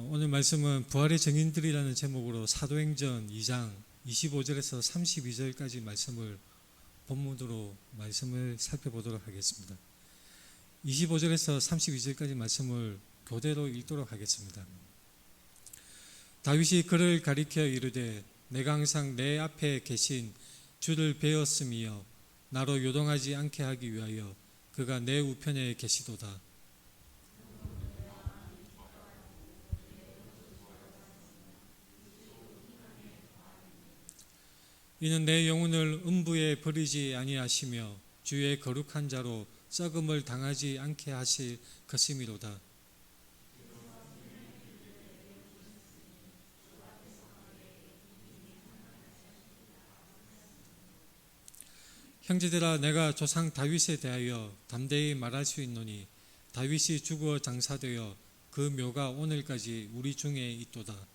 오늘 말씀은 부활의 증인들이라는 제목으로 사도행전 2장 25절에서 32절까지 말씀을 본문으로 말씀을 살펴보도록 하겠습니다. 25절에서 32절까지 말씀을 교대로 읽도록 하겠습니다. 다윗이 그를 가리켜 이르되 내가 항상 내 앞에 계신 주를 배웠음이여 나로 요동하지 않게 하기 위하여 그가 내 우편에 계시도다. 이는 내 영혼을 음부에 버리지 아니하시며 주의 거룩한 자로 썩음을 당하지 않게 하실 것이미로다. 형제들아, 내가 조상 다윗에 대하여 담대히 말할 수 있노니 다윗이 죽어 장사되어 그 묘가 오늘까지 우리 중에 있도다.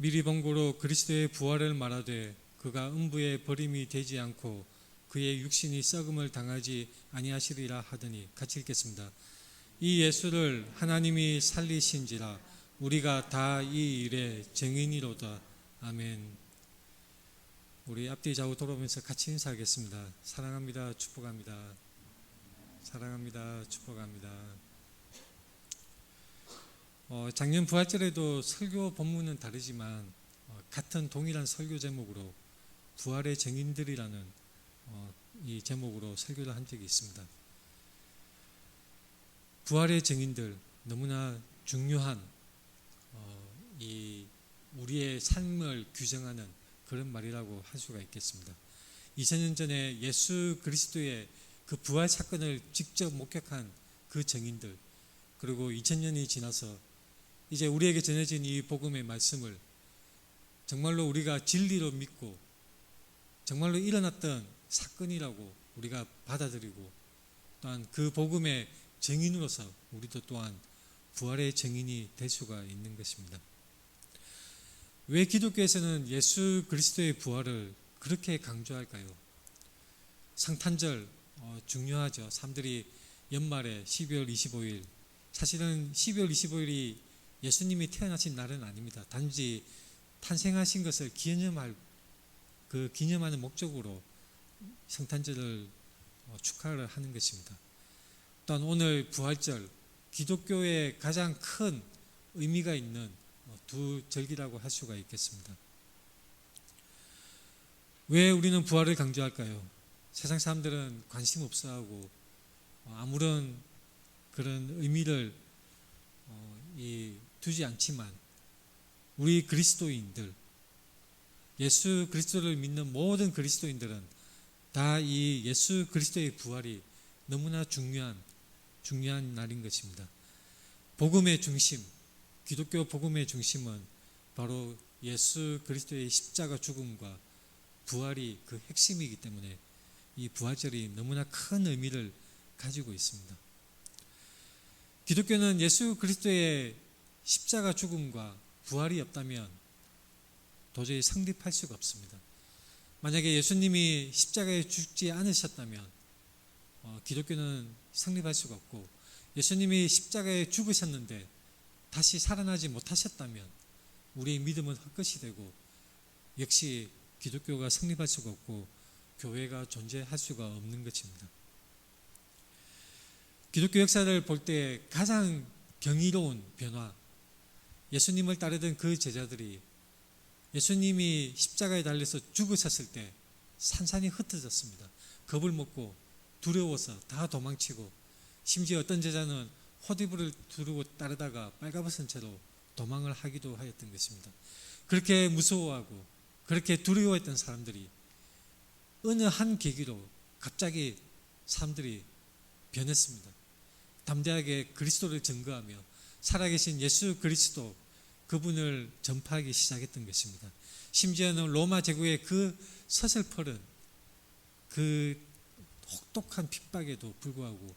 미리 번고로 그리스도의 부활을 말하되 그가 음부에 버림이 되지 않고 그의 육신이 썩음을 당하지 아니하시리라 하더니 같이 읽겠습니다. 이 예수를 하나님이 살리신지라 우리가 다 이 일의 증인이로다. 아멘. 우리 앞뒤 좌우 돌아보면서 같이 인사하겠습니다. 사랑합니다. 축복합니다. 사랑합니다. 축복합니다. 작년 부활절에도 설교 본문은 다르지만 같은 동일한 설교 제목으로 부활의 증인들이라는 이 제목으로 설교를 한 적이 있습니다. 부활의 증인들, 너무나 중요한 이 우리의 삶을 규정하는 그런 말이라고 할 수가 있겠습니다. 2000년 전에 예수 그리스도의 그 부활 사건을 직접 목격한 그 증인들, 그리고 2000년이 지나서 이제 우리에게 전해진 이 복음의 말씀을 정말로 우리가 진리로 믿고 정말로 일어났던 사건이라고 우리가 받아들이고 또한 그 복음의 증인으로서 우리도 또한 부활의 증인이 될 수가 있는 것입니다. 왜 기독교에서는 예수 그리스도의 부활을 그렇게 강조할까요? 성탄절 중요하죠. 사람들이 연말에 12월 25일, 사실은 12월 25일이 예수님이 태어나신 날은 아닙니다. 단지 탄생하신 것을 기념하는 목적으로 성탄절을 축하를 하는 것입니다. 또한 오늘 부활절, 기독교의 가장 큰 의미가 있는 두 절기라고 할 수가 있겠습니다. 왜 우리는 부활을 강조할까요? 세상 사람들은 관심 없어하고 아무런 그런 의미를 두지 않지만 우리 그리스도인들, 예수 그리스도를 믿는 모든 그리스도인들은 다 이 예수 그리스도의 부활이 너무나 중요한 날인 것입니다. 복음의 중심, 기독교 복음의 중심은 바로 예수 그리스도의 십자가 죽음과 부활이 그 핵심이기 때문에 이 부활절이 너무나 큰 의미를 가지고 있습니다. 기독교는 예수 그리스도의 십자가 죽음과 부활이 없다면 도저히 성립할 수가 없습니다. 만약에 예수님이 십자가에 죽지 않으셨다면 기독교는 성립할 수가 없고, 예수님이 십자가에 죽으셨는데 다시 살아나지 못하셨다면 우리의 믿음은 헛것이 되고 역시 기독교가 성립할 수가 없고 교회가 존재할 수가 없는 것입니다. 기독교 역사를 볼 때 가장 경이로운 변화, 예수님을 따르던 그 제자들이 예수님이 십자가에 달려서 죽으셨을 때 산산이 흩어졌습니다. 겁을 먹고 두려워서 다 도망치고, 심지어 어떤 제자는 호디부를 두르고 따르다가 빨가벗은 채로 도망을 하기도 하였던 것입니다. 그렇게 무서워하고 그렇게 두려워했던 사람들이 어느 한 계기로 갑자기 사람들이 변했습니다. 담대하게 그리스도를 증거하며 살아계신 예수 그리스도, 그분을 전파하기 시작했던 것입니다. 심지어는 로마 제국의 그 서슬퍼른 그 혹독한 핍박에도 불구하고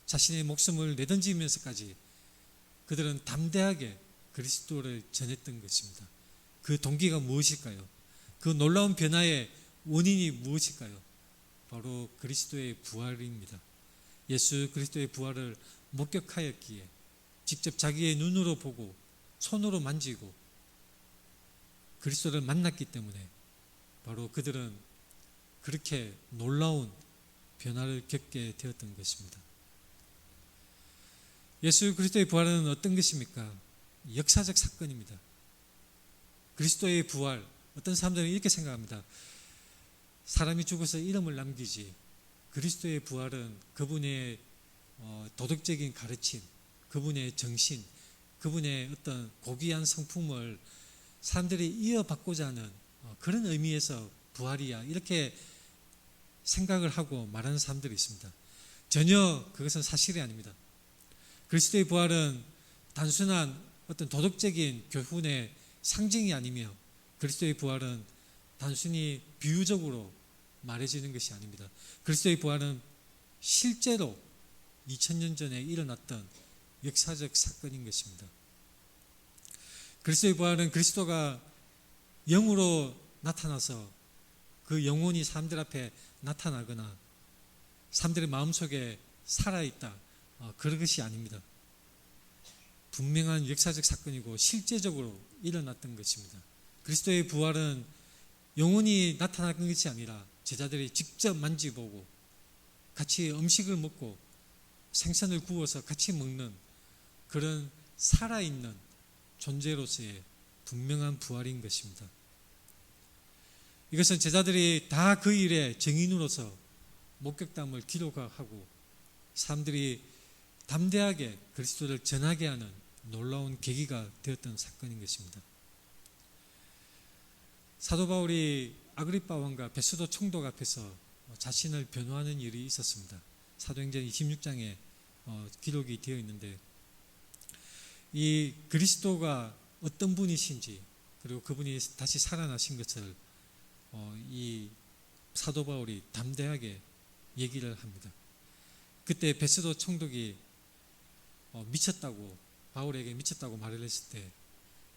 자신의 목숨을 내던지면서까지 그들은 담대하게 그리스도를 전했던 것입니다. 그 동기가 무엇일까요? 그 놀라운 변화에 원인이 무엇일까요? 바로 그리스도의 부활입니다. 예수 그리스도의 부활을 목격하였기에 직접 자기의 눈으로 보고 손으로 만지고 그리스도를 만났기 때문에 바로 그들은 그렇게 놀라운 변화를 겪게 되었던 것입니다. 예수 그리스도의 부활은 어떤 것입니까? 역사적 사건입니다. 그리스도의 부활, 어떤 사람들은 이렇게 생각합니다. 사람이 죽어서 이름을 남기지, 그리스도의 부활은 그분의 도덕적인 가르침, 그분의 정신, 그분의 어떤 고귀한 성품을 사람들이 이어받고자 하는 그런 의미에서 부활이야, 이렇게 생각을 하고 말하는 사람들이 있습니다. 전혀 그것은 사실이 아닙니다. 그리스도의 부활은 단순한 어떤 도덕적인 교훈의 상징이 아니며, 그리스도의 부활은 단순히 비유적으로 말해지는 것이 아닙니다. 그리스도의 부활은 실제로 2000년 전에 일어났던 역사적 사건인 것입니다. 그리스도의 부활은 그리스도가 영으로 나타나서 그 영혼이 사람들 앞에 나타나거나 사람들의 마음속에 살아있다, 그런 것이 아닙니다. 분명한 역사적 사건이고 실제적으로 일어났던 것입니다. 그리스도의 부활은 영혼이 나타난 것이 아니라 제자들이 직접 만지보고 같이 음식을 먹고 생선을 구워서 같이 먹는 그런 살아있는 존재로서의 분명한 부활인 것입니다. 이것은 제자들이 다 그 일의 증인으로서 목격담을 기록하고 사람들이 담대하게 그리스도를 전하게 하는 놀라운 계기가 되었던 사건인 것입니다. 사도 바울이 아그리빠 왕과 베스도 총독 앞에서 자신을 변호하는 일이 있었습니다. 사도행전 26장에 기록이 되어 있는데, 이 그리스도가 어떤 분이신지 그리고 그분이 다시 살아나신 것을 이 사도 바울이 담대하게 얘기를 합니다. 그때 베스도 총독이 미쳤다고, 바울에게 미쳤다고 말을 했을 때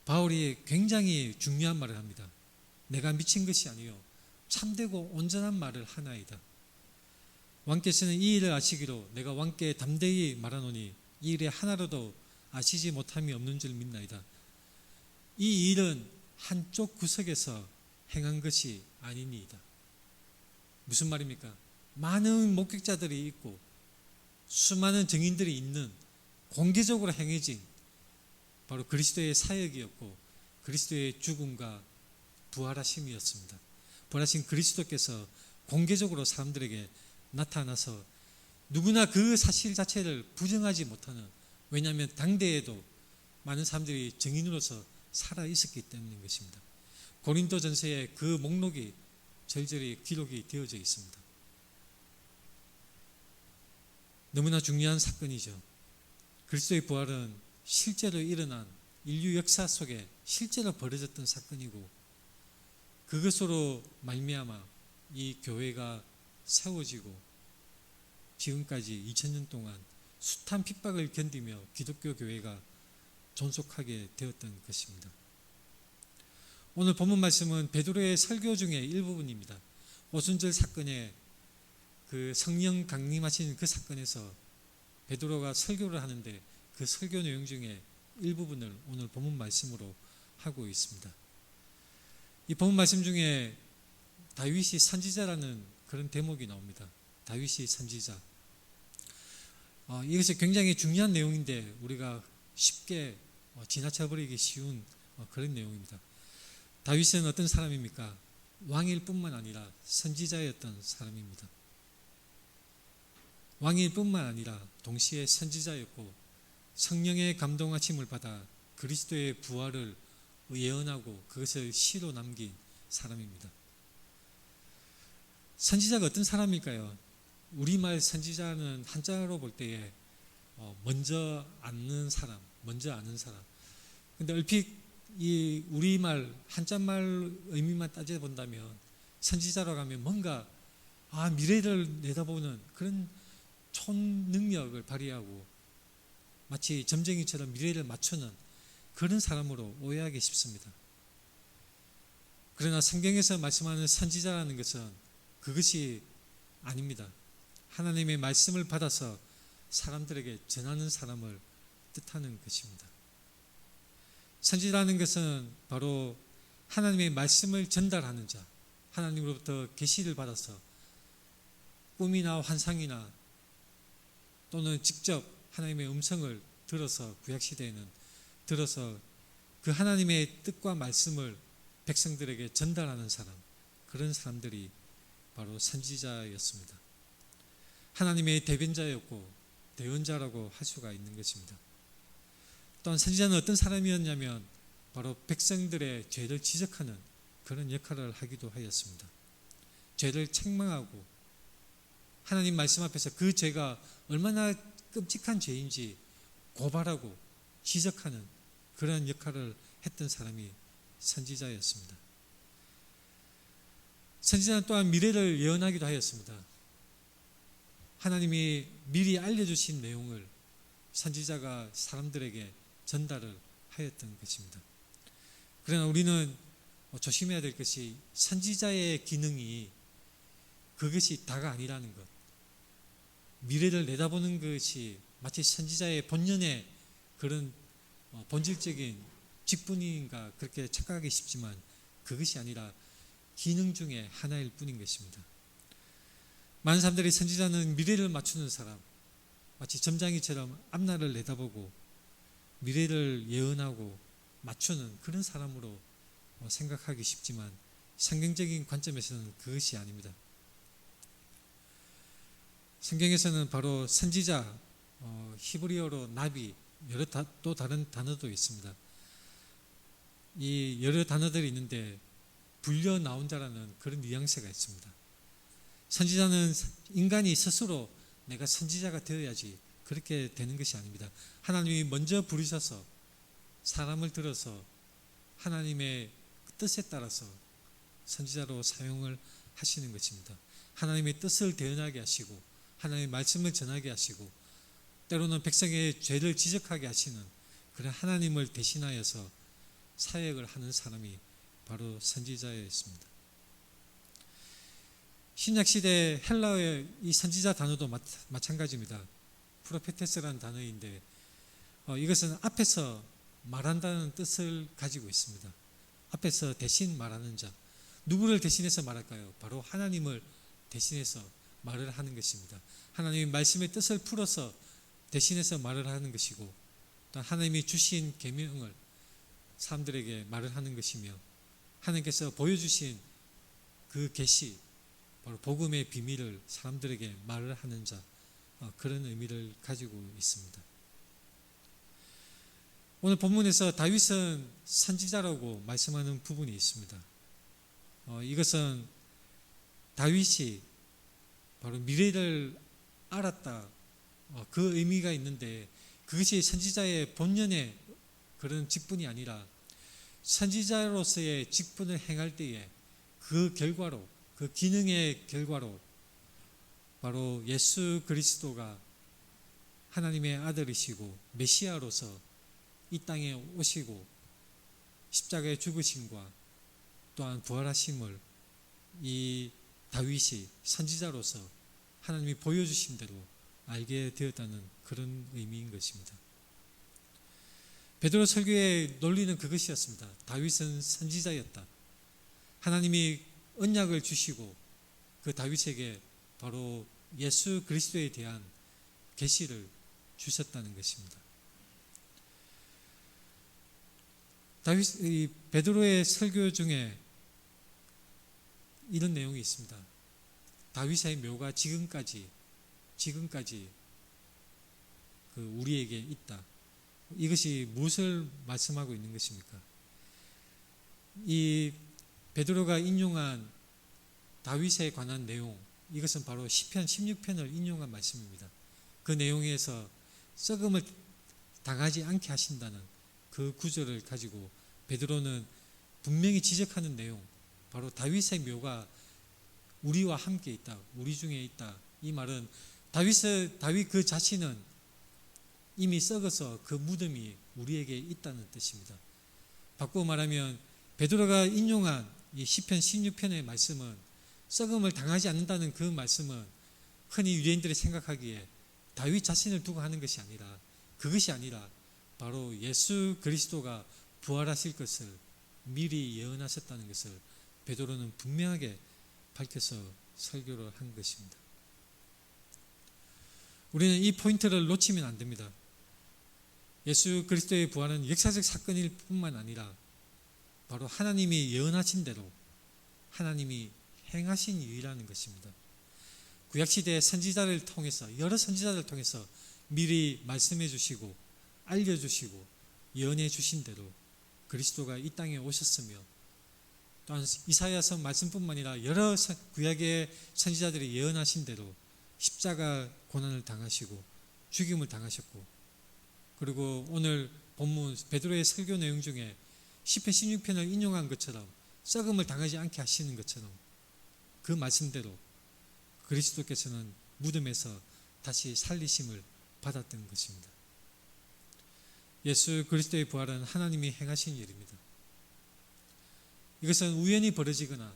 바울이 굉장히 중요한 말을 합니다. 내가 미친 것이 아니요 참되고 온전한 말을 하나이다. 왕께서는 이 일을 아시기로 내가 왕께 담대히 말하노니 이 일에 하나로도 아시지 못함이 없는 줄 믿나이다. 이 일은 한쪽 구석에서 행한 것이 아니니이다. 무슨 말입니까? 많은 목격자들이 있고 수많은 증인들이 있는 공개적으로 행해진 바로 그리스도의 사역이었고 그리스도의 죽음과 부활하심이었습니다. 부활하신 그리스도께서 공개적으로 사람들에게 나타나서 누구나 그 사실 자체를 부정하지 못하는, 왜냐하면 당대에도 많은 사람들이 증인으로서 살아 있었기 때문인 것입니다. 고린도전서에 그 목록이 절절히 기록이 되어져 있습니다. 너무나 중요한 사건이죠. 그리스도의 부활은 실제로 일어난 인류 역사 속에 실제로 벌어졌던 사건이고, 그것으로 말미암아 이 교회가 세워지고 지금까지 2000년 동안 숱한 핍박을 견디며 기독교 교회가 존속하게 되었던 것입니다. 오늘 본문 말씀은 베드로의 설교 중의 일부분입니다. 오순절 사건에 그 성령 강림하신 그 사건에서 베드로가 설교를 하는데 그 설교 내용 중에 일부분을 오늘 본문 말씀으로 하고 있습니다. 이 본문 말씀 중에 다윗이 선지자라는 그런 대목이 나옵니다. 다윗이 선지자. 이것이 굉장히 중요한 내용인데 우리가 쉽게 지나쳐버리기 쉬운 그런 내용입니다. 다윗은 어떤 사람입니까? 왕일 뿐만 아니라 선지자였던 사람입니다. 왕일 뿐만 아니라 동시에 선지자였고 성령의 감동하심을 받아 그리스도의 부활을 예언하고 그것을 시로 남긴 사람입니다. 선지자가 어떤 사람일까요? 우리말 선지자는 한자로 볼 때에 먼저 아는 사람, 먼저 아는 사람. 근데 얼핏 이 우리말 한자말 의미만 따져본다면 선지자라고 하면 뭔가 미래를 내다보는 그런 촌능력을 발휘하고 마치 점쟁이처럼 미래를 맞추는 그런 사람으로 오해하기 쉽습니다. 그러나 성경에서 말씀하는 선지자라는 것은 그것이 아닙니다. 하나님의 말씀을 받아서 사람들에게 전하는 사람을 뜻하는 것입니다. 선지자라는 것은 바로 하나님의 말씀을 전달하는 자, 하나님으로부터 계시를 받아서 꿈이나 환상이나 또는 직접 하나님의 음성을 들어서, 구약시대에는 들어서 그 하나님의 뜻과 말씀을 백성들에게 전달하는 사람, 그런 사람들이 바로 선지자였습니다. 하나님의 대변자였고 대언자라고 할 수가 있는 것입니다. 또한 선지자는 어떤 사람이었냐면 바로 백성들의 죄를 지적하는 그런 역할을 하기도 하였습니다. 죄를 책망하고 하나님 말씀 앞에서 그 죄가 얼마나 끔찍한 죄인지 고발하고 지적하는 그런 역할을 했던 사람이 선지자였습니다. 선지자는 또한 미래를 예언하기도 하였습니다. 하나님이 미리 알려주신 내용을 선지자가 사람들에게 전달을 하였던 것입니다. 그러나 우리는 조심해야 될 것이 선지자의 기능이 그것이 다가 아니라는 것. 미래를 내다보는 것이 마치 선지자의 본연의 그런 본질적인 직분인가 그렇게 착각하기 쉽지만 그것이 아니라 기능 중에 하나일 뿐인 것입니다. 많은 사람들이 선지자는 미래를 맞추는 사람, 마치 점장이처럼 앞날을 내다보고 미래를 예언하고 맞추는 그런 사람으로 생각하기 쉽지만 성경적인 관점에서는 그것이 아닙니다. 성경에서는 바로 선지자, 히브리어로 나비, 또 다른 단어도 있습니다. 이 여러 단어들이 있는데 불려 나온 자라는 그런 뉘앙스가 있습니다. 선지자는 인간이 스스로 내가 선지자가 되어야지 그렇게 되는 것이 아닙니다. 하나님이 먼저 부르셔서 사람을 들어서 하나님의 뜻에 따라서 선지자로 사용을 하시는 것입니다. 하나님의 뜻을 대언하게 하시고 하나님의 말씀을 전하게 하시고 때로는 백성의 죄를 지적하게 하시는 그런 하나님을 대신하여서 사역을 하는 사람이 바로 선지자였습니다. 신약시대 헬라어의 이 선지자 단어도 마찬가지입니다. 프로페테스라는 단어인데 이것은 앞에서 말한다는 뜻을 가지고 있습니다. 앞에서 대신 말하는 자. 누구를 대신해서 말할까요? 바로 하나님을 대신해서 말을 하는 것입니다. 하나님의 말씀의 뜻을 풀어서 대신해서 말을 하는 것이고 또 하나님이 주신 계명을 사람들에게 말을 하는 것이며 하나님께서 보여주신 그 계시 바로 복음의 비밀을 사람들에게 말을 하는 자, 그런 의미를 가지고 있습니다. 오늘 본문에서 다윗은 선지자라고 말씀하는 부분이 있습니다. 이것은 다윗이 바로 미래를 알았다, 그 의미가 있는데 그것이 선지자의 본연의 그런 직분이 아니라 선지자로서의 직분을 행할 때에 그 결과로, 그 기능의 결과로 바로 예수 그리스도가 하나님의 아들이시고 메시아로서 이 땅에 오시고 십자가에 죽으심과 또한 부활하심을 이 다윗이 선지자로서 하나님이 보여주신 대로 알게 되었다는 그런 의미인 것입니다. 베드로 설교의 논리는 그것이었습니다. 다윗은 선지자였다. 하나님이 언약을 주시고 그 다윗에게 바로 예수 그리스도에 대한 계시를 주셨다는 것입니다. 베드로의 설교 중에 이런 내용이 있습니다. 다윗의 묘가 지금까지 우리에게 있다. 이것이 무엇을 말씀하고 있는 것입니까? 이 베드로가 인용한 다윗에 관한 내용, 이것은 바로 시편 16편을 인용한 말씀입니다. 그 내용에서 썩음을 당하지 않게 하신다는 그 구절을 가지고 베드로는 분명히 지적하는 내용, 바로 다윗의 묘가 우리와 함께 있다, 우리 중에 있다. 이 말은 다윗 그 자신은 이미 썩어서 그 무덤이 우리에게 있다는 뜻입니다. 바꾸어 말하면 베드로가 인용한 이 시편 16편의 말씀은 썩음을 당하지 않는다는 그 말씀은 흔히 유대인들이 생각하기에 다윗 자신을 두고 하는 것이 아니라 그것이 아니라 바로 예수 그리스도가 부활하실 것을 미리 예언하셨다는 것을 베드로는 분명하게 밝혀서 설교를 한 것입니다. 우리는 이 포인트를 놓치면 안 됩니다. 예수 그리스도의 부활은 역사적 사건일 뿐만 아니라 바로 하나님이 예언하신 대로 하나님이 행하신 일이라는 것입니다. 구약시대 선지자를 통해서 여러 선지자를 통해서 미리 말씀해 주시고 알려주시고 예언해 주신 대로 그리스도가 이 땅에 오셨으며 또한 이사야서 말씀뿐만 아니라 여러 구약의 선지자들이 예언하신 대로 십자가 고난을 당하시고 죽임을 당하셨고 그리고 오늘 본문 베드로의 설교 내용 중에 시편 16편을 인용한 것처럼 썩음을 당하지 않게 하시는 것처럼 그 말씀대로 그리스도께서는 무덤에서 다시 살리심을 받았던 것입니다. 예수 그리스도의 부활은 하나님이 행하신 일입니다. 이것은 우연히 벌어지거나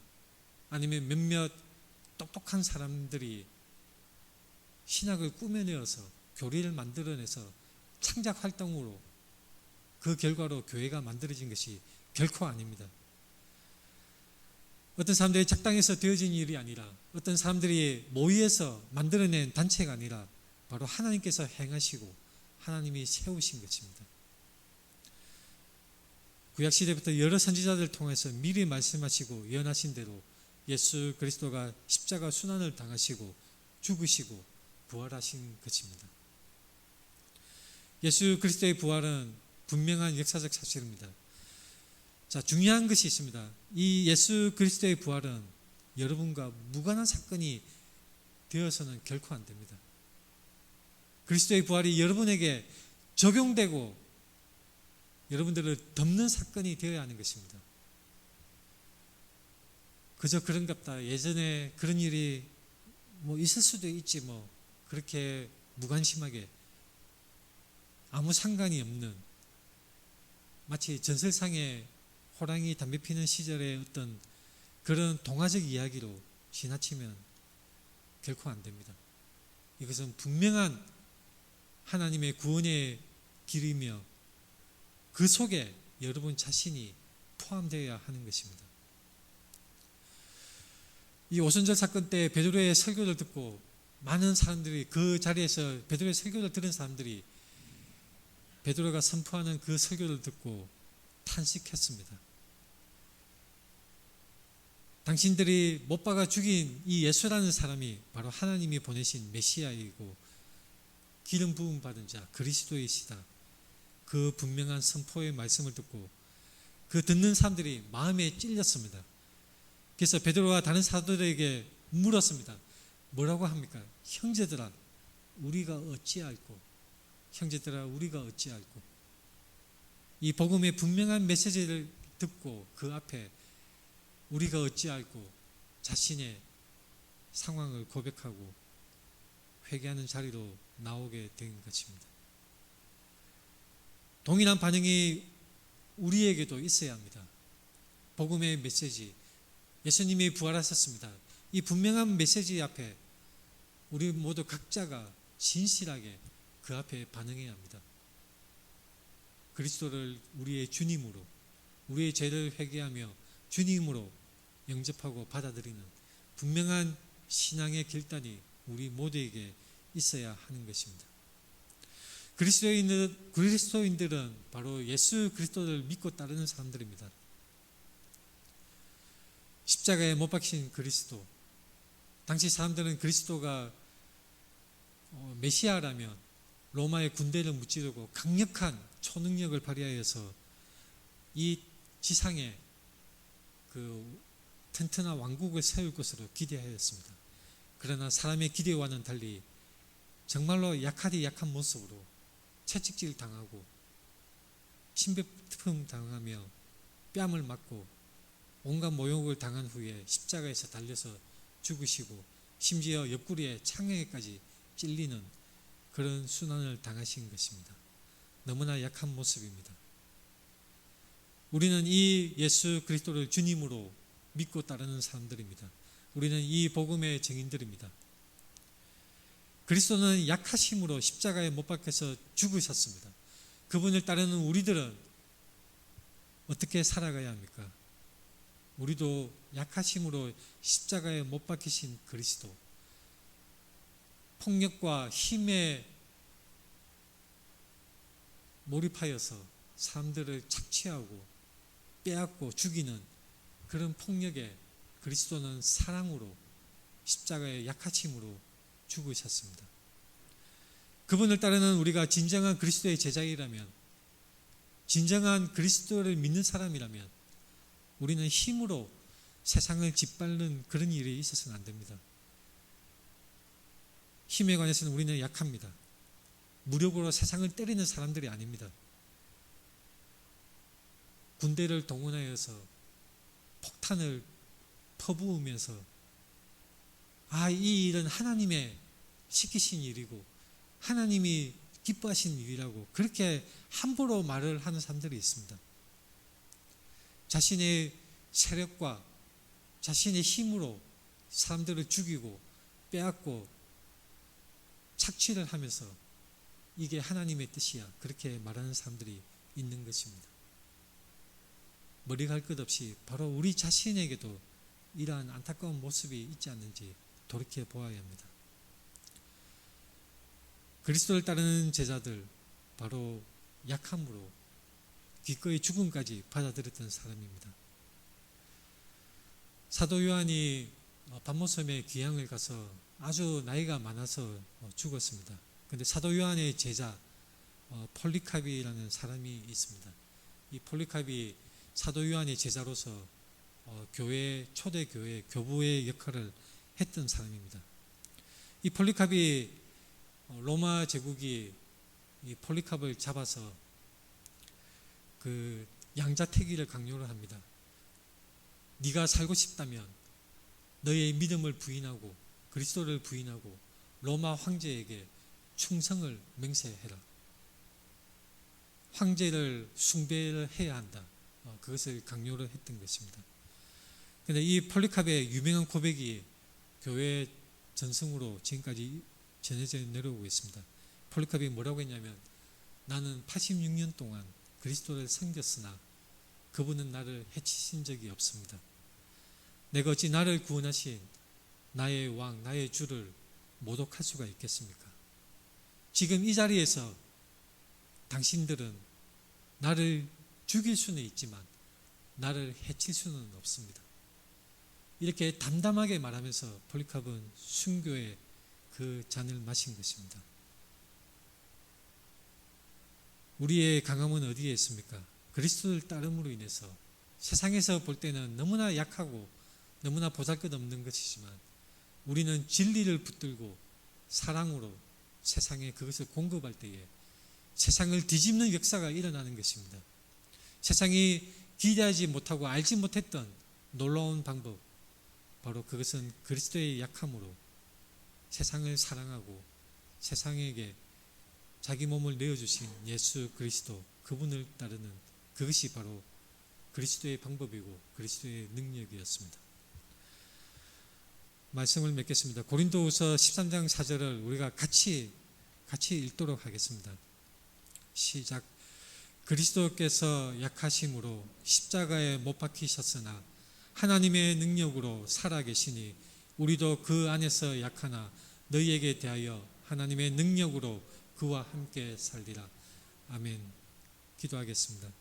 아니면 몇몇 똑똑한 사람들이 신학을 꾸며내어서 교리를 만들어내서 창작 활동으로 그 결과로 교회가 만들어진 것이 결코 아닙니다. 어떤 사람들이 작당해서 되어진 일이 아니라 어떤 사람들이 모의해서 만들어낸 단체가 아니라 바로 하나님께서 행하시고 하나님이 세우신 것입니다. 구약시대부터 여러 선지자들을 통해서 미리 말씀하시고 예언하신 대로 예수 그리스도가 십자가 순환을 당하시고 죽으시고 부활하신 것입니다. 예수 그리스도의 부활은 분명한 역사적 사실입니다. 자, 중요한 것이 있습니다. 이 예수 그리스도의 부활은 여러분과 무관한 사건이 되어서는 결코 안 됩니다. 그리스도의 부활이 여러분에게 적용되고 여러분들을 덮는 사건이 되어야 하는 것입니다. 그저 그런갑다. 예전에 그런 일이 있을 수도 있지 그렇게 무관심하게 아무 상관이 없는 마치 전설상의 호랑이 담배 피는 시절의 어떤 그런 동화적 이야기로 지나치면 결코 안 됩니다. 이것은 분명한 하나님의 구원의 길이며 그 속에 여러분 자신이 포함되어야 하는 것입니다. 이 오순절 사건 때 베드로의 설교를 듣고 많은 사람들이 그 자리에서 베드로의 설교를 들은 사람들이 베드로가 선포하는 그 설교를 듣고 탄식했습니다. 당신들이 못 박아 죽인 이 예수라는 사람이 바로 하나님이 보내신 메시아이고 기름 부음 받은 자 그리스도이시다. 그 분명한 선포의 말씀을 듣고 그 듣는 사람들이 마음에 찔렸습니다. 그래서 베드로가 다른 사도들에게 물었습니다. 뭐라고 합니까? 형제들아 우리가 어찌할꼬? 형제들아 우리가 어찌할꼬? 이 복음의 분명한 메시지를 듣고 그 앞에 우리가 어찌할꼬 자신의 상황을 고백하고 회개하는 자리로 나오게 된 것입니다. 동일한 반응이 우리에게도 있어야 합니다. 복음의 메시지, 예수님이 부활하셨습니다. 이 분명한 메시지 앞에 우리 모두 각자가 진실하게 그 앞에 반응해야 합니다. 그리스도를 우리의 주님으로, 우리의 죄를 회개하며 주님으로 영접하고 받아들이는 분명한 신앙의 결단이 우리 모두에게 있어야 하는 것입니다. 그리스도인들은 바로 예수 그리스도를 믿고 따르는 사람들입니다. 십자가에 못 박힌 그리스도. 당시 사람들은 그리스도가 메시아라면 로마의 군대를 무찌르고 강력한 초능력을 발휘하여서 이 지상에 그 튼튼한 왕국을 세울 것으로 기대하였습니다. 그러나 사람의 기대와는 달리 정말로 약하디 약한 모습으로 채찍질 당하고 침뱉음 당하며 뺨을 맞고 온갖 모욕을 당한 후에 십자가에서 달려서 죽으시고 심지어 옆구리에 창에까지 찔리는 그런 순환을 당하신 것입니다. 너무나 약한 모습입니다. 우리는 이 예수 그리스도를 주님으로 믿고 따르는 사람들입니다. 우리는 이 복음의 증인들입니다. 그리스도는 약하심으로 십자가에 못 박혀서 죽으셨습니다. 그분을 따르는 우리들은 어떻게 살아가야 합니까? 우리도 약하심으로 십자가에 못 박히신 그리스도, 폭력과 힘에 몰입하여서 사람들을 착취하고 빼앗고 죽이는 그런 폭력에 그리스도는 사랑으로 십자가의 약하심으로 죽으셨습니다. 그분을 따르는 우리가 진정한 그리스도의 제자이라면, 진정한 그리스도를 믿는 사람이라면 우리는 힘으로 세상을 짓밟는 그런 일이 있어서는 안 됩니다. 힘에 관해서는 우리는 약합니다. 무력으로 세상을 때리는 사람들이 아닙니다. 군대를 동원하여서 폭탄을 퍼부으면서 이 일은 하나님의 시키신 일이고 하나님이 기뻐하신 일이라고 그렇게 함부로 말을 하는 사람들이 있습니다. 자신의 세력과 자신의 힘으로 사람들을 죽이고 빼앗고 착취를 하면서 이게 하나님의 뜻이야, 그렇게 말하는 사람들이 있는 것입니다. 머리 갈 것 없이 바로 우리 자신에게도 이러한 안타까운 모습이 있지 않는지 돌이켜 보아야 합니다. 그리스도를 따르는 제자들, 바로 약함으로 기꺼이 죽음까지 받아들였던 사람입니다. 사도 요한이 반모섬에 귀향을 가서 아주 나이가 많아서 죽었습니다. 그런데 사도 요한의 제자 폴리카비라는 사람이 있습니다. 이 폴리카비 사도 요한의 제자로서 초대 교회 교부의 역할을 했던 사람입니다. 이 폴리카비 로마 제국이 이 폴리캅을 잡아서 그 양자택일을 강요를 합니다. 네가 살고 싶다면 너의 믿음을 부인하고 그리스도를 부인하고 로마 황제에게 충성을 맹세해라. 황제를 숭배를 해야 한다. 그것을 강요를 했던 것입니다. 그런데 이 폴리캅의 유명한 고백이 교회 전승으로 지금까지 전해져 내려오고 있습니다. 폴리캅이 뭐라고 했냐면, 나는 86년 동안 그리스도를 섬겼으나 그분은 나를 해치신 적이 없습니다. 내가 어찌 나를 구원하신 나의 왕, 나의 주를 모독할 수가 있겠습니까? 지금 이 자리에서 당신들은 나를 죽일 수는 있지만 나를 해칠 수는 없습니다. 이렇게 담담하게 말하면서 폴리캅은 순교의 그 잔을 마신 것입니다. 우리의 강함은 어디에 있습니까? 그리스도를 따름으로 인해서 세상에서 볼 때는 너무나 약하고 너무나 보잘것없는 것이지만 우리는 진리를 붙들고 사랑으로 세상에 그것을 공급할 때에 세상을 뒤집는 역사가 일어나는 것입니다. 세상이 기대하지 못하고 알지 못했던 놀라운 방법, 바로 그것은 그리스도의 약함으로 세상을 사랑하고 세상에게 자기 몸을 내어주신 예수 그리스도, 그분을 따르는 그것이 바로 그리스도의 방법이고 그리스도의 능력이었습니다. 말씀을 맺겠습니다. 고린도후서 13장 4절을 우리가 같이 읽도록 하겠습니다. 시작. 그리스도께서 약하심으로 십자가에 못 박히셨으나 하나님의 능력으로 살아계시니 우리도 그 안에서 약하나 너희에게 대하여 하나님의 능력으로 그와 함께 살리라. 아멘. 기도하겠습니다.